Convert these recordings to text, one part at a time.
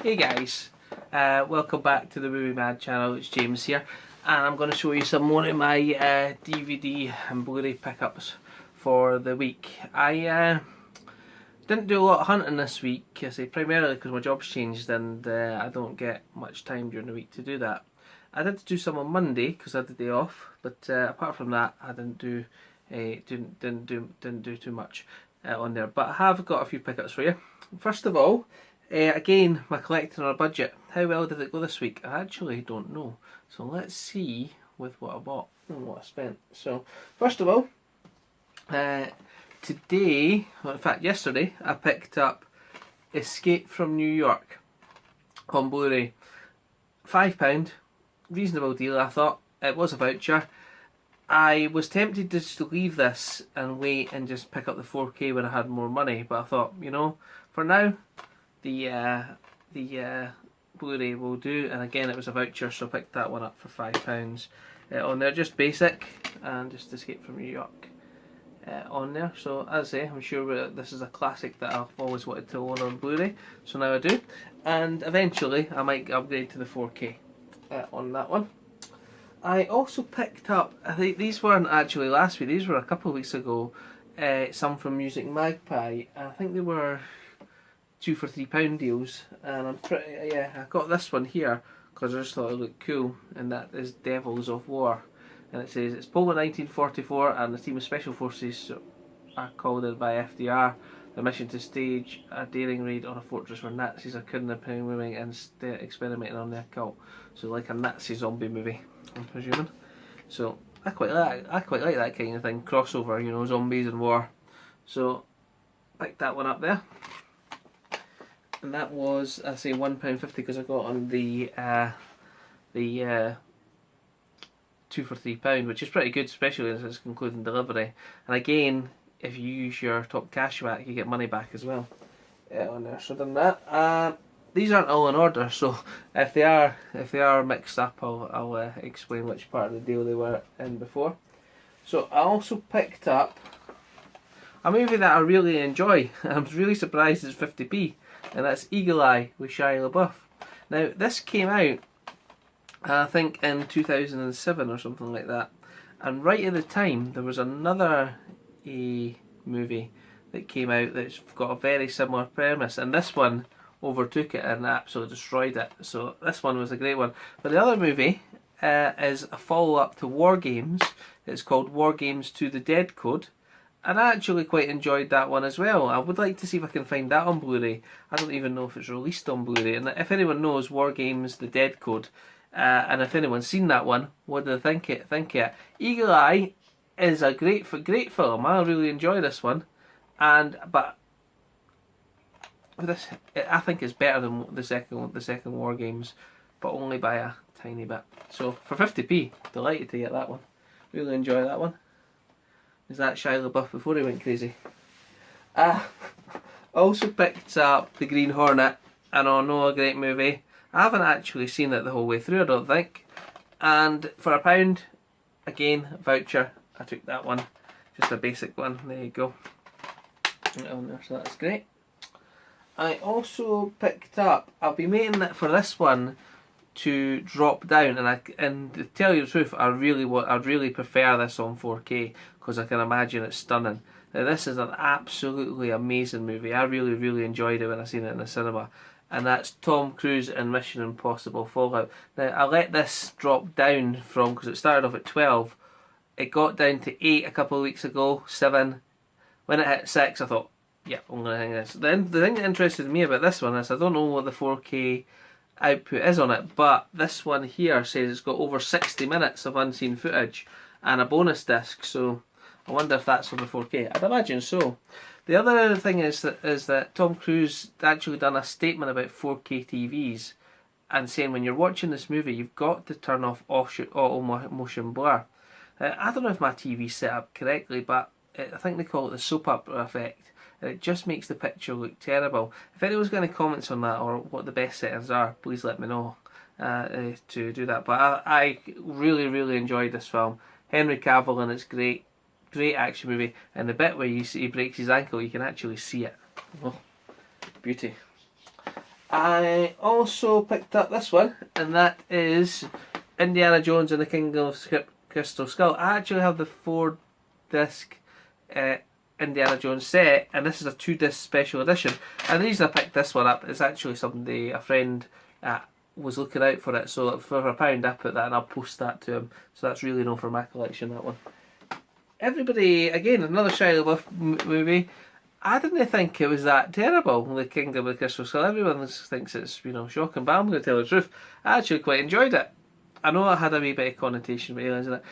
Hey guys, welcome back to the Movie Mad channel. It's James here, and I'm going to show you some more of my DVD and Blu-ray pickups for the week. I didn't do a lot of hunting this week, I say primarily because my job's changed and I don't get much time during the week to do that. I did do some on Monday because I had the day off, but apart from that, I didn't do too much on there. But I have got a few pickups for you. First of all, again, my collecting on a budget. How well did it go this week? I actually don't know. So let's see with what I bought and what I spent. So first of all, today, well, in fact yesterday, I picked up Escape from New York on Blu-ray. £5, reasonable deal I thought. It was a voucher. I was tempted just to leave this and wait and just pick up the 4K when I had more money, but I thought, you know, for now, the Blu-ray will do. And again, it was a voucher, so I picked that one up for £5 on there. Just basic and just Escape from New York on there. So as I say, I'm sure this is a classic that I've always wanted to own on Blu-ray, so now I do. And eventually, I might upgrade to the 4K on that one. I also picked up, I think these weren't actually last week, these were a couple of weeks ago, some from Music Magpie. I think they were £2 for £3 deals, and I'm pretty, yeah, I got this one here because I just thought it looked cool, and that is Devils of War. And it says, it's Poland 1944 and the team of special forces are called in by FDR. Their mission to stage a daring raid on a fortress where Nazis are kidnapping women and experimenting on their cult. So like a Nazi zombie movie, I'm presuming. So I quite like that kind of thing, crossover, you know, zombies and war. So picked that one up there, and that was, I say, £1.50 because I got on the 2 for £3, which is pretty good, especially as it's including delivery. And again, if you use your top cashback, you get money back as well on there. So done that. These aren't all in order, so if they are mixed up, I'll explain which part of the deal they were in before. So I also picked up a movie that I really enjoy. I'm really surprised it's 50p, and that's Eagle Eye with Shia LaBeouf. Now this came out, I think, in 2007 or something like that, and right at the time there was another movie that came out that's got a very similar premise, and this one overtook it and absolutely destroyed it. So this one was a great one. But the other movie is a follow-up to War Games. It's called War Games to the Dead Code, and I actually quite enjoyed that one as well. I would like to see if I can find that on Blu-ray. I don't even know if it's released on Blu-ray, and if anyone knows War Games the Dead Code, and if anyone's seen that one, what do they think it? Eagle Eye is a great film. I really enjoy this one, but this, I think, is better than the second War Games, but only by a tiny bit. So for 50p, delighted to get that one. Really enjoy that one. Is that Shia LaBeouf before he went crazy? Also picked up The Green Hornet, and I know, a great movie. I haven't actually seen it the whole way through, I don't think. And for £1, again, voucher, I took that one. Just a basic one. There you go. So that's great. I also picked up, I'll be making that for this one to drop down, and to tell you the truth, I'd really prefer this on 4K because I can imagine it's stunning. Now this is an absolutely amazing movie. I really enjoyed it when I seen it in the cinema, and that's Tom Cruise in Mission Impossible Fallout. Now I let this drop down from, because it started off at 12, it got down to 8 a couple of weeks ago, 7. When it hit 6, I thought, yeah, I'm going to hang this. The thing that interested me about this one is I don't know what the 4K output is on it, but this one here says it's got over 60 minutes of unseen footage and a bonus disc, so I wonder if that's on the 4K. I'd imagine so. The other thing is that Tom Cruise actually done a statement about 4K TVs and saying when you're watching this movie, you've got to turn off auto motion blur. I don't know if my TV's set up correctly, but I think they call it the soap opera effect. It just makes the picture look terrible. If anyone's got any comments on that or what the best settings are, please let me know to do that. But I really enjoyed this film. Henry Cavill, and it's great action movie. And the bit where he breaks his ankle, you can actually see it. Oh, beauty. I also picked up this one, and that is Indiana Jones and the Kingdom of Crystal Skull. I actually have the 4-disc Indiana Jones set, and this is a 2-disc special edition. And the reason I picked this one up is actually somebody, a friend, was looking out for it. So for £1 I put that, and I'll post that to him. So that's really known for my collection, that one. Everybody, again, another Shia LaBeouf movie. I didn't think it was that terrible, The Kingdom of the Crystal Skull. Everyone thinks it's, shocking, but I'm going to tell the truth. I actually quite enjoyed it. I know it had a wee bit of connotation with aliens in it,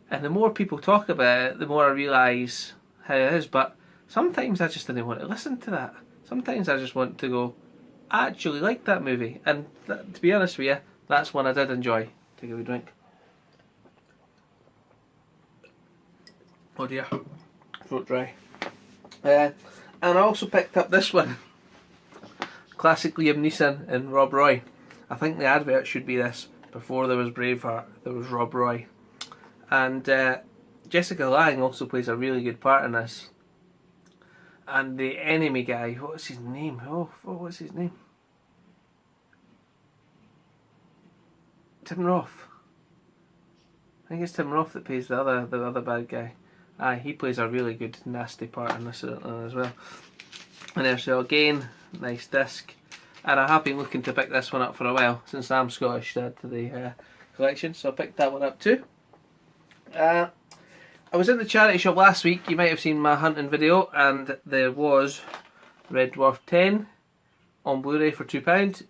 and the more people talk about it, the more I realise how it is, but sometimes I just didn't want to listen to that. Sometimes I just want to go, I actually liked that movie, and to be honest with you, that's one I did enjoy. Take a wee drink. Oh dear, throat dry. And I also picked up this one, classic Liam Neeson and Rob Roy. I think the advert should be this. Before there was Braveheart, there was Rob Roy. And Jessica Lange also plays a really good part in this. And the enemy guy, what's his name? What's his name? Tim Roth. I think it's Tim Roth that plays the other bad guy. He plays a really good nasty part in this as well. And there, so again, nice disc. And I have been looking to pick this one up for a while, since I'm Scottish to add to the collection, so I picked that one up too. I was in the charity shop last week. You might have seen my hunting video, and there was Red Dwarf 10 on Blu-ray for £2.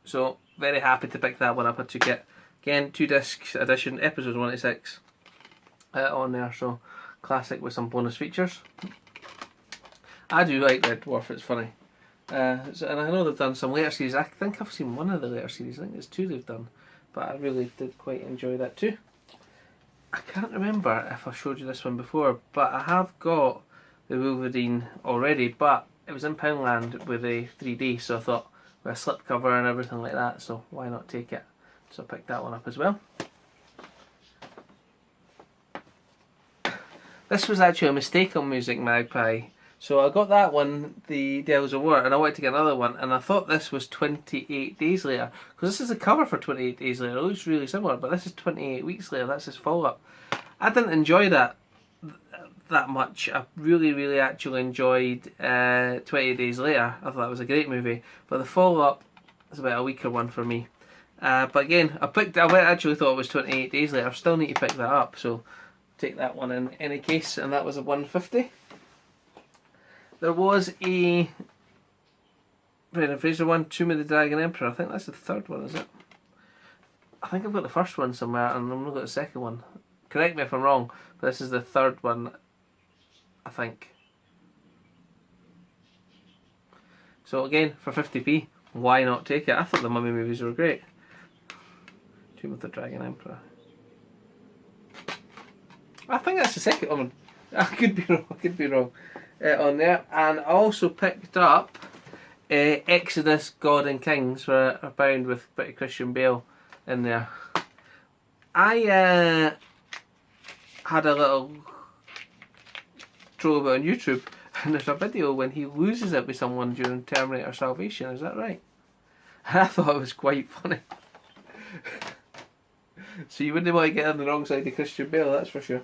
So very happy to pick that one up. I took it again, 2-disc edition, episode 1 to 6 on there. So classic with some bonus features. I do like Red Dwarf. It's funny. And I know they've done some later series. I think I've seen one of the later series. I think there's 2 they've done, but I really did quite enjoy that too. I can't remember if I showed you this one before, but I have got the Wolverine already, but it was in Poundland with a 3D, so I thought with a slipcover and everything like that, so why not take it? So I picked that one up as well. This was actually a mistake on Music Magpie. So I got that one, the Devils of War, and I wanted to get another one, and I thought this was 28 Days Later, because this is a cover for 28 Days Later. It looks really similar, but this is 28 Weeks Later. That's his follow-up. I didn't enjoy that much. I really actually enjoyed 28 Days Later. I thought that was a great movie, but the follow-up is about a weaker one for me. But again, I actually thought it was 28 Days Later. I still need to pick that up, so take that one in any case, and that was a 150. There was a Brendan Fraser one, Tomb of the Dragon Emperor. I think that's the third one, is it? I think I've got the first one somewhere, and I've not got the second one. Correct me if I'm wrong, but this is the third one, I think. So again, for 50p, why not take it? I thought the Mummy movies were great. Tomb of the Dragon Emperor. I think that's the second one. I could be wrong. On there, and I also picked up Exodus, God and Kings for £1 with British Christian Bale in there. I had a little troll about on YouTube, and there's a video when he loses it with someone during Terminator Salvation. Is that right? And I thought it was quite funny. So you wouldn't want to get on the wrong side of Christian Bale, that's for sure.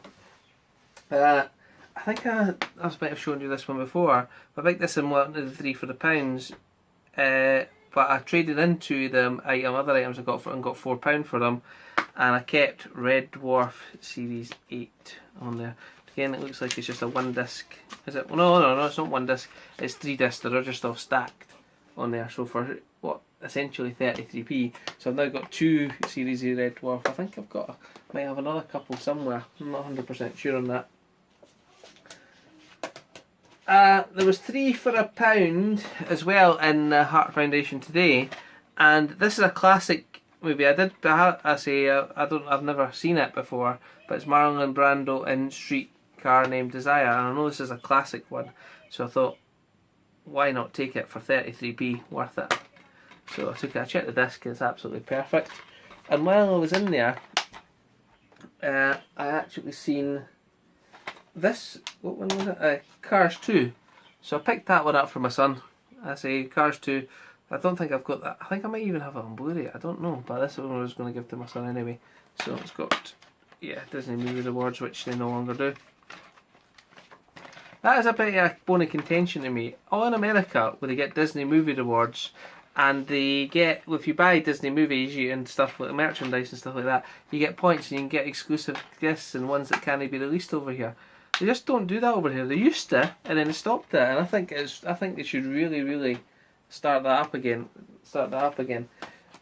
I think I might have shown you this one before. I picked this in one of the 3 for the £, but I traded into them other items I got and got £4 for them, and I kept Red Dwarf Series 8 on there. Again, it looks like it's just a 1-disc. Is it? No, it's not 1-disc. It's 3 discs. They're just all stacked on there. So for what, essentially 33p. So I've now got 2 series of Red Dwarf. I think might have another couple somewhere. I'm not 100% sure on that. There was 3 for £1 as well in the Heart Foundation today, and this is a classic movie. I've never seen it before, but it's Marlon Brando in Streetcar Named Desire, and I know this is a classic one, so I thought, why not take it for 33p, worth it. So I took it. I checked the disc, it's absolutely perfect. And while I was in there, I actually seen this, what one was it? Cars 2. So I picked that one up for my son. I say Cars 2, I don't think I've got that. I think I might even have it on Blu-ray. I don't know, but this one I was going to give to my son anyway. So it's got, yeah, Disney Movie Awards, which they no longer do. That is a bit of a bone of contention to me. All in America, where they get Disney Movie Awards, and they get, if you buy Disney movies and stuff like merchandise and stuff like that, you get points and you can get exclusive gifts and ones that can't be released over here. They just don't do that over here. They used to, and then they stopped it. And I think they should really, really start that up again.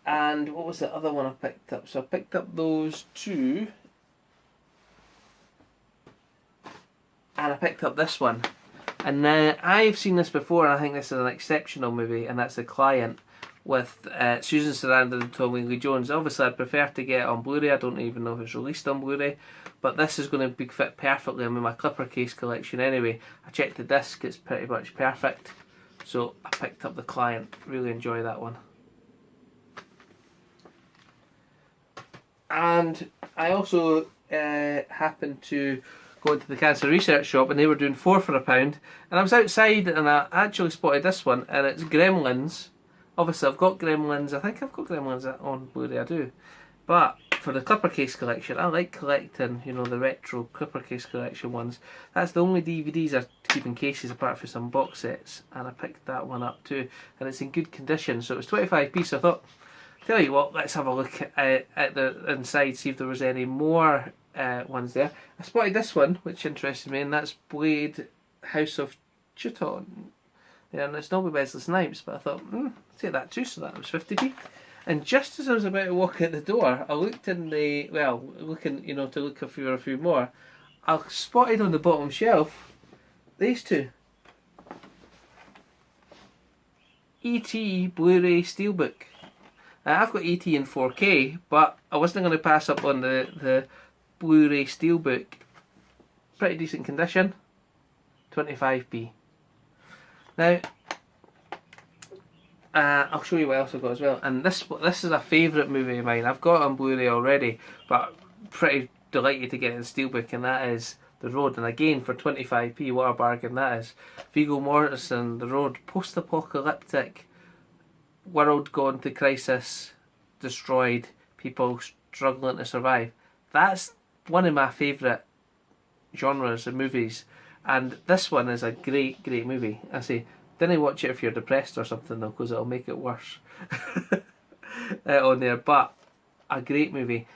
And what was the other one I picked up? So I picked up those two. And I picked up this one. And now I've seen this before, and I think this is an exceptional movie, and that's The Client with Susan Sarandon and Tommy Lee Jones. Obviously, I'd prefer to get it on Blu-ray. I don't even know if it's released on Blu-ray, but this is going to fit perfectly in with my Clipper case collection anyway. I checked the disc; it's pretty much perfect. So I picked up The Client. Really enjoy that one. And I also happened to go into the cancer research shop, and they were doing 4 for £1, and I was outside and I actually spotted this one, and it's Gremlins. Obviously I've got Gremlins, I think I've got Gremlins on Blu-ray, I do, but for the Clipper case collection, I like collecting, you know, the retro Clipper case collection ones. That's the only DVDs I keep in cases apart from some box sets, and I picked that one up too, and it's in good condition. So it was 25p, so I thought, tell you what, let's have a look at the inside, see if there was any more ones there. I spotted this one, which interested me, and that's Blade House of Chuton. Yeah, and it's not with Wesley Snipes, but I thought, I'll take that too, so that was 50p. And just as I was about to walk out the door, I looked in the, well, looking, you know, to look for a few more, I spotted on the bottom shelf these two. E.T. Blu-ray Steelbook. I've got E.T. in 4K, but I wasn't going to pass up on the Blu-ray Steelbook. Pretty decent condition. 25p. Now, I'll show you what else I've got as well. And this is a favourite movie of mine. I've got it on Blu-ray already, but pretty delighted to get it in Steelbook, and that is The Road. And again, for 25p, what a bargain that is. Viggo Mortensen, The Road, post-apocalyptic, world gone to crisis, destroyed, people struggling to survive. That's one of my favourite genres of movies, and this one is a great movie. I say, don't watch it if you're depressed or something though, because it'll make it worse on there, but a great movie.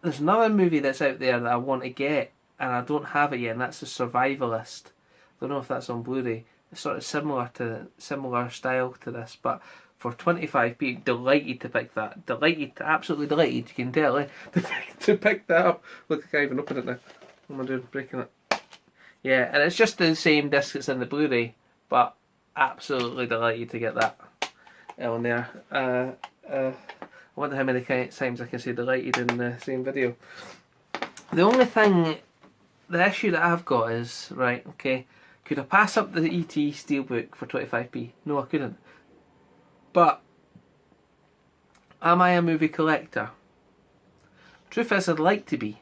There's another movie that's out there that I want to get, and I don't have it yet, and that's The Survivalist. Don't know if that's on Blu-ray. It's sort of similar style to this, but for 25p, delighted to pick that. Absolutely delighted, you can tell, to pick that up. Look, I can't even open it now. What am I doing? Breaking it. Yeah, and it's just the same disc that's in the Blu-ray, but absolutely delighted to get that on there. I wonder how many times I can say delighted in the same video. The only thing, the issue that I've got is, right, okay, could I pass up the E.T. Steelbook for 25p? No, I couldn't. But am I a movie collector? Truth is, I'd like to be.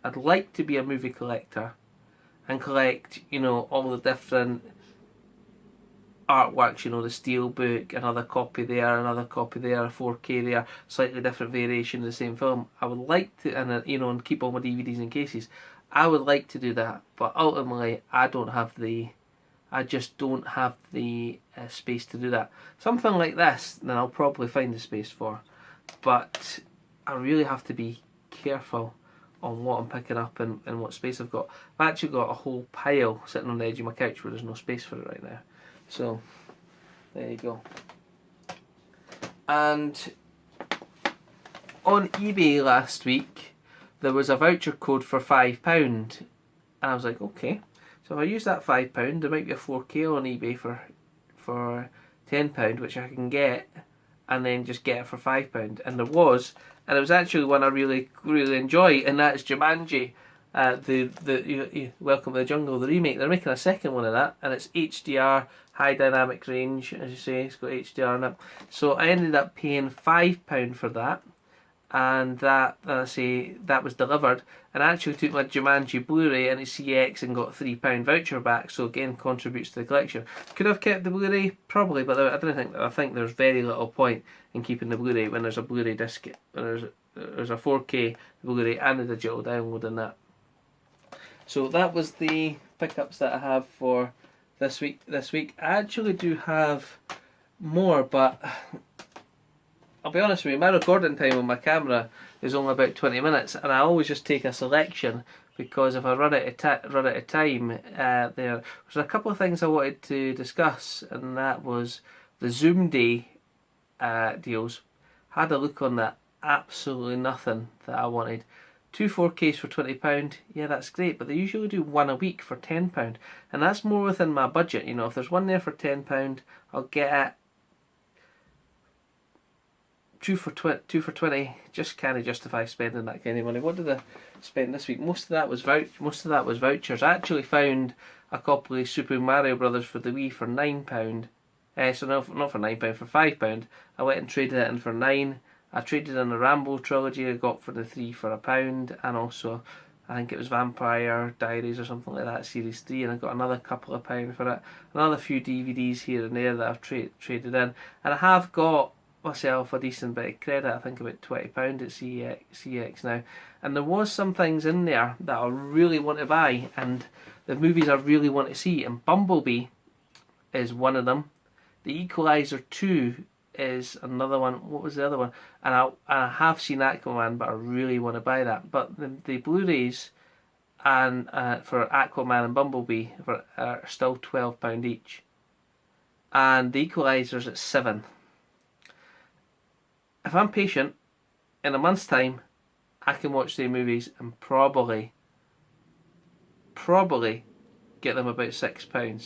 I'd like to be a movie collector and collect, you know, all the different artworks, you know, the Steelbook, another copy there, a 4K there, slightly different variation of the same film. I would like to, and you know, and keep all my DVDs in cases. I would like to do that, but ultimately, I just don't have the space to do that. Something like this, then I'll probably find the space for. But I really have to be careful on what I'm picking up and what space I've got. I've actually got a whole pile sitting on the edge of my couch where there's no space for it right now. So, there you go. And on eBay last week, there was a voucher code for £5. And I was like, okay. So if I use that £5, there might be a 4K on eBay for £10, which I can get, and then just get it for £5. And there was, and it was actually one I really enjoy, and that's Jumanji, the Welcome to the Jungle, the remake. They're making a second one of that, and it's HDR, high dynamic range, as you say. It's got HDR in it. So I ended up paying £5 for that, and that that was delivered, and I actually took my Jumanji Blu-ray into CX and got a £3 voucher back, so again contributes to the collection. Could I have kept the Blu-ray? Probably, but I think there's very little point in keeping the Blu-ray when there's a Blu-ray disc, when there's a 4K Blu-ray and a digital download in that. So that was the pickups that I have for this week. I actually do have more, but I'll be honest with you, my recording time on my camera is only about 20 minutes, and I always just take a selection, because if I run out of time, there was a couple of things I wanted to discuss, and that was the Zoom Day deals. Had a look on that, absolutely nothing that I wanted. 2 4Ks for £20, yeah, that's great, but they usually do one a week for £10, and that's more within my budget. You know, if there's one there for £10, I'll get it. 2 for 20, just can't justify spending that kind of money. What did I spend this week? Most of that was vouchers. I actually found a copy of Super Mario Brothers for the Wii for £9. So no, not for £9, for £5. I went and traded it in for £9. I traded in the Rambo trilogy I got for the 3 for £1, and also I think it was Vampire Diaries or something like that, Series 3, and I got another couple of £1 for it. Another few DVDs here and there that I've traded in, and I have got myself a decent bit of credit. I think about £20 at CX now, and there was some things in there that I really want to buy, and the movies I really want to see, and Bumblebee is one of them. The Equalizer 2 is another one. What was the other one? And I have seen Aquaman, but I really want to buy that. But the Blu-rays and for Aquaman and Bumblebee are still £12 each, and the Equalizer's at £7. If I'm patient, in a month's time, I can watch the movies and probably get them about £6.